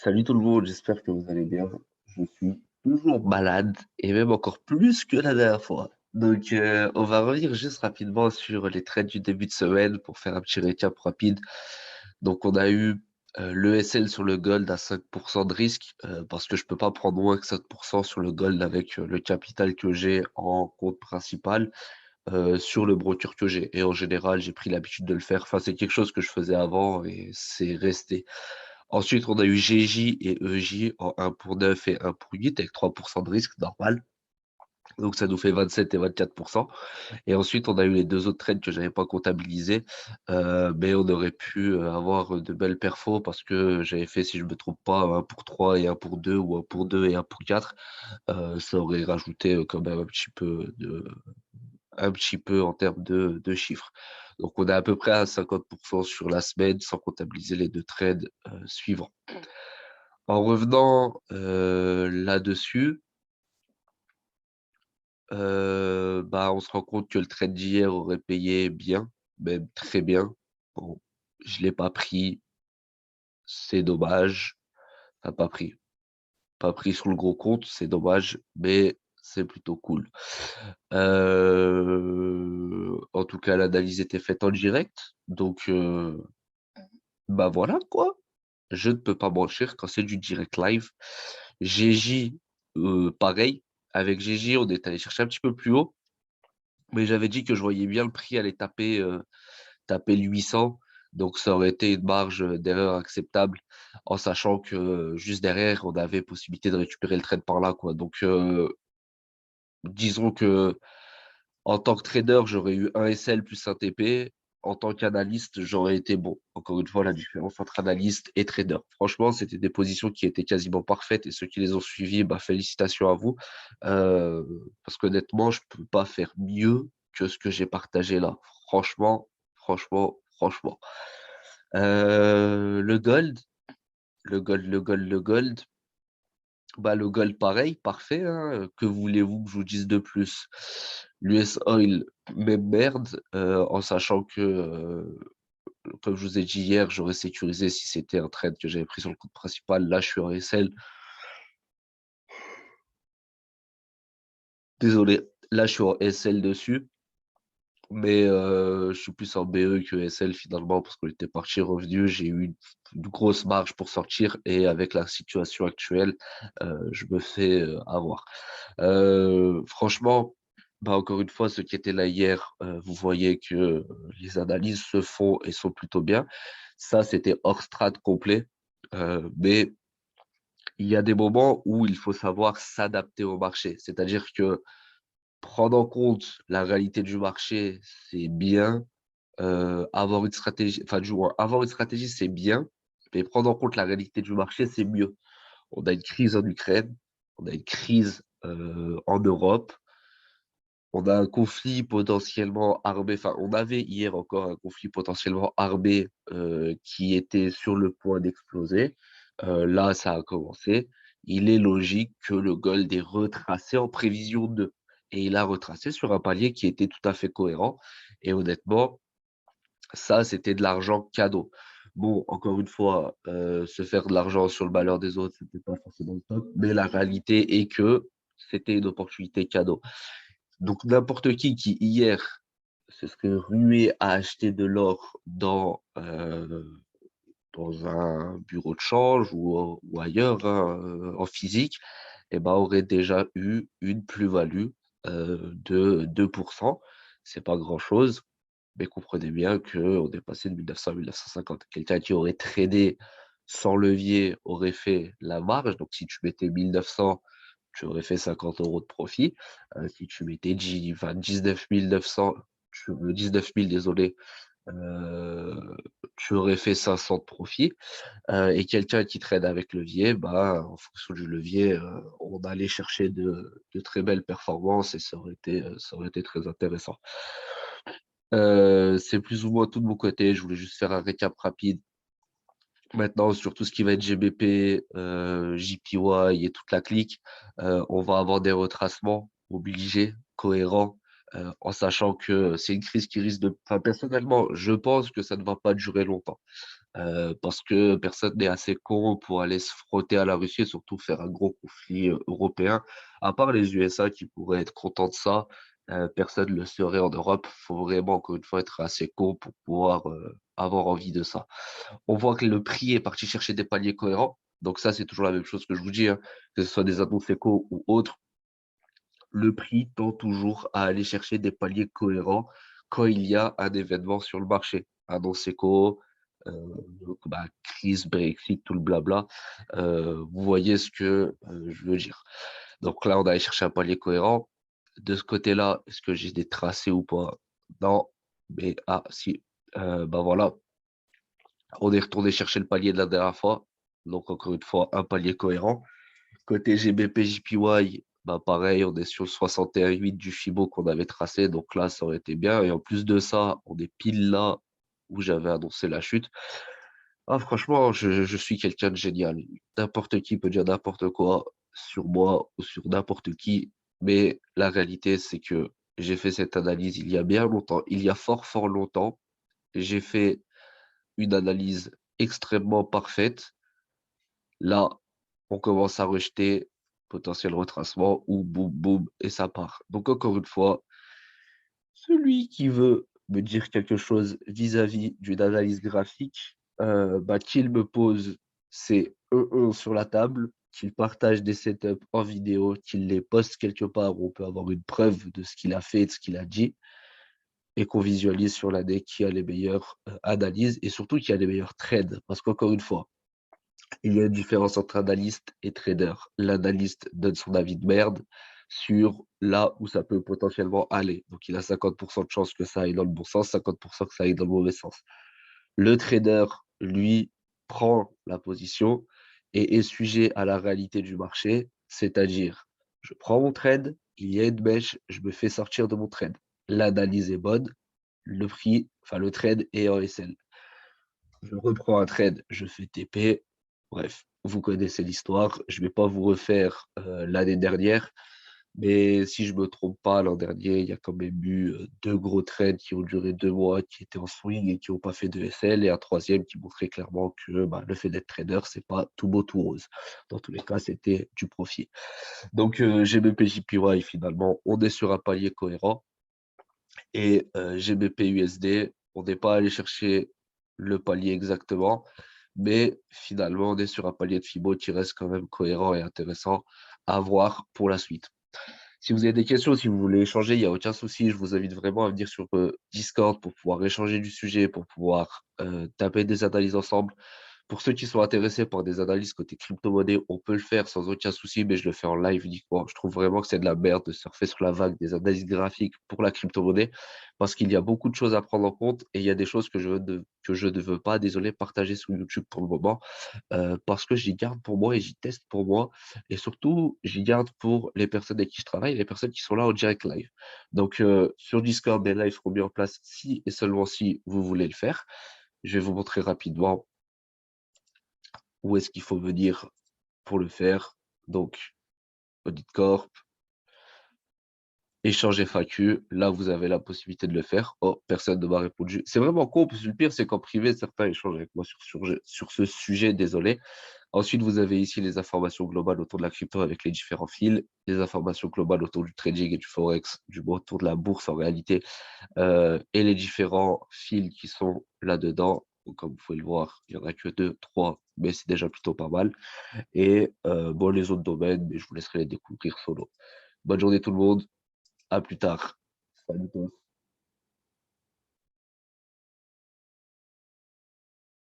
Salut tout le monde, j'espère que vous allez bien. Je suis toujours malade et même encore plus que la dernière fois. Donc, on va revenir juste rapidement sur les trades du début de semaine pour faire un petit récap rapide. Donc, on a eu l'ESL sur le gold à 5% de risque parce que je peux pas prendre moins que 5% sur le gold avec le capital que j'ai en compte principal sur le broker que j'ai. Et en général, j'ai pris l'habitude de le faire. Enfin, c'est quelque chose que je faisais avant et c'est resté. Ensuite, on a eu GJ et EJ en 1 pour 9 et 1 pour 8 avec 3% de risque, normal. Donc, ça nous fait 27 et 24%. Et ensuite, on a eu les deux autres trades que j'avais pas comptabilisés. Mais on aurait pu avoir de belles perfos parce que j'avais fait, si je me trompe pas, 1 pour 3 et 1 pour 2 ou 1 pour 2 et 1 pour 4. Ça aurait rajouté quand même un petit peu en termes de chiffres. Donc, on est à peu près à 50% sur la semaine sans comptabiliser les deux trades suivants. En revenant là-dessus, bah, on se rend compte que le trade d'hier aurait payé bien, même très bien. Bon, je l'ai pas pris, c'est dommage. Enfin, pas pris sur le gros compte, c'est dommage, mais c'est plutôt cool. En tout cas, l'analyse était faite en direct, donc bah voilà quoi. Je ne peux pas mentir quand c'est du direct live. GJ, pareil. Avec GJ, on est allé chercher un petit peu plus haut, mais j'avais dit que je voyais bien le prix aller taper le 800, donc ça aurait été une marge d'erreur acceptable, en sachant que juste derrière, on avait possibilité de récupérer le trade par là, quoi. Donc, disons que en tant que trader, j'aurais eu un SL plus un TP. En tant qu'analyste, j'aurais été bon. Encore une fois, la différence entre analyste et trader. Franchement, c'était des positions qui étaient quasiment parfaites et ceux qui les ont suivies, bah, félicitations à vous. Euh, Parce qu'honnêtement, je peux pas faire mieux que ce que j'ai partagé là. Franchement. Le gold, le gold. Bah, le gold, pareil, parfait, hein. Que voulez-vous que je vous dise de plus? L'US Oil, même merde, en sachant que, comme je vous ai dit hier, j'aurais sécurisé si c'était un trade que j'avais pris sur le compte principal. Là, je suis en SL. Désolé, là, je suis en SL dessus. Mais je suis plus en BE que SL finalement parce qu'on était parti revenu. J'ai eu une grosse marge pour sortir et avec la situation actuelle, je me fais avoir. Franchement, bah, encore une fois, ceux qui étaient là hier, vous voyez que les analyses se font et sont plutôt bien. Ça, c'était hors strat complet. Mais il y a des moments où il faut savoir s'adapter au marché. C'est-à-dire que prendre en compte la réalité du marché, c'est bien. Avoir une stratégie, enfin, du moins, avoir une stratégie, c'est bien, mais prendre en compte la réalité du marché, c'est mieux. On a une crise en Ukraine, on a une crise en Europe, on a un conflit potentiellement armé, enfin, on avait hier encore un conflit potentiellement armé qui était sur le point d'exploser. Là, ça a commencé. Il est logique que le gold ait retracé en prévision de. Et il a retracé sur un palier qui était tout à fait cohérent. Et honnêtement, ça, c'était de l'argent cadeau. Bon, encore une fois, se faire de l'argent sur le malheur des autres, c'était pas forcément le top, mais la réalité est que c'était une opportunité cadeau. Donc, n'importe qui hier se serait rué à acheter de l'or dans un bureau de change ou ailleurs, hein, en physique, eh ben, aurait déjà eu une plus-value de 2%. C'est pas grand-chose. Mais comprenez bien qu'on est passé de 1900 à 1950. Quelqu'un qui aurait tradé sans levier aurait fait la marge. Donc, si tu mettais 1900, tu aurais fait 50 euros de profit. Si tu mettais 19 900, 19 000, désolé, euh, tu aurais fait 500 de profit. Et quelqu'un qui trade avec levier, bah, en fonction du levier, on allait chercher de très belles performances et ça aurait été très intéressant. C'est plus ou moins tout de mon côté. Je voulais juste faire un récap rapide. Maintenant, sur tout ce qui va être GBP, JPY et toute la clique, on va avoir des retracements obligés, cohérents, en sachant que c'est une crise qui risque de. Enfin, personnellement, je pense que ça ne va pas durer longtemps. parce que personne n'est assez con pour aller se frotter à la Russie et surtout faire un gros conflit, européen. À part les USA qui pourraient être contents de ça, personne ne le serait en Europe. Faut vraiment, encore une fois, être assez con pour pouvoir, avoir envie de ça. On voit que le prix est parti chercher des paliers cohérents. Donc ça, c'est toujours la même chose que je vous dis, hein, que ce soit des annonces éco ou autres, le prix tend toujours à aller chercher des paliers cohérents quand il y a un événement sur le marché. Annonce éco, bah, crise, Brexit, tout le blabla. Vous voyez ce que je veux dire. Donc là, on allait chercher un palier cohérent. De ce côté-là, est-ce que j'ai des tracés ou pas? Non. Mais ah si, bah voilà, on est retourné chercher le palier de la dernière fois. Donc encore une fois, un palier cohérent. Côté GBP JPY, bah pareil, on est sur le 61,8 du Fibo qu'on avait tracé, donc là, ça aurait été bien. Et en plus de ça, on est pile là où j'avais annoncé la chute. Ah, franchement, je suis quelqu'un de génial. N'importe qui peut dire n'importe quoi sur moi ou sur n'importe qui, mais la réalité, c'est que j'ai fait cette analyse il y a bien longtemps, il y a fort, fort longtemps. J'ai fait une analyse extrêmement parfaite. Là, on commence à rejeter potentiel retracement ou boum, boum, et ça part. Donc, encore une fois, celui qui veut me dire quelque chose vis-à-vis d'une analyse graphique, bah, qu'il me pose ses E1 sur la table, qu'il partage des setups en vidéo, qu'il les poste quelque part où on peut avoir une preuve de ce qu'il a fait et de ce qu'il a dit, et qu'on visualise sur l'année qui a les meilleures analyses et surtout qui a les meilleurs trades. Parce qu'encore une fois, il y a une différence entre analyste et trader. L'analyste donne son avis de merde sur là où ça peut potentiellement aller. Donc, il a 50% de chance que ça aille dans le bon sens, 50% que ça aille dans le mauvais sens. Le trader, lui, prend la position et est sujet à la réalité du marché, c'est-à-dire, je prends mon trade, il y a une mèche, je me fais sortir de mon trade. L'analyse est bonne, le prix, enfin le trade est en SL. Je reprends un trade, je fais TP. Bref, vous connaissez l'histoire. Je ne vais pas vous refaire l'année dernière, mais si je ne me trompe pas, l'an dernier, il y a quand même eu deux gros trades qui ont duré 2 mois, qui étaient en swing et qui n'ont pas fait de SL, et un troisième qui montrait clairement que bah, le fait d'être trader, c'est pas tout beau, tout rose. Dans tous les cas, c'était du profit. Donc, GBP JPY, finalement, on est sur un palier cohérent. Et GBP USD, on n'est pas allé chercher le palier exactement, mais finalement, on est sur un palier de Fibo qui reste quand même cohérent et intéressant à voir pour la suite. Si vous avez des questions, si vous voulez échanger, il n'y a aucun souci. Je vous invite vraiment à venir sur Discord pour pouvoir échanger du sujet, pour pouvoir taper des analyses ensemble. Pour ceux qui sont intéressés par des analyses côté crypto-monnaie, on peut le faire sans aucun souci, mais je le fais en live uniquement. Je trouve vraiment que c'est de la merde de surfer sur la vague des analyses graphiques pour la crypto-monnaie parce qu'il y a beaucoup de choses à prendre en compte et il y a des choses que je ne veux pas, désolé, partager sur YouTube pour le moment parce que j'y garde pour moi et j'y teste pour moi et surtout, j'y garde pour les personnes avec qui je travaille, les personnes qui sont là en direct live. Donc, sur Discord, des lives seront mis en place si et seulement si vous voulez le faire. Je vais vous montrer rapidement où est-ce qu'il faut venir pour le faire. Donc, Audit Corp, échange FAQ, là, vous avez la possibilité de le faire. Oh, personne ne m'a répondu. C'est vraiment con, parce que le pire, c'est qu'en privé, certains échangent avec moi sur ce sujet, désolé. Ensuite, vous avez ici les informations globales autour de la crypto avec les différents fils, les informations globales autour du trading et du forex, autour de la bourse en réalité, et les différents fils qui sont là-dedans. Donc, comme vous pouvez le voir, il n'y en a que 2, 3, mais c'est déjà plutôt pas mal. Et bon, les autres domaines, mais je vous laisserai les découvrir solo. Bonne journée tout le monde, à plus tard. Salut.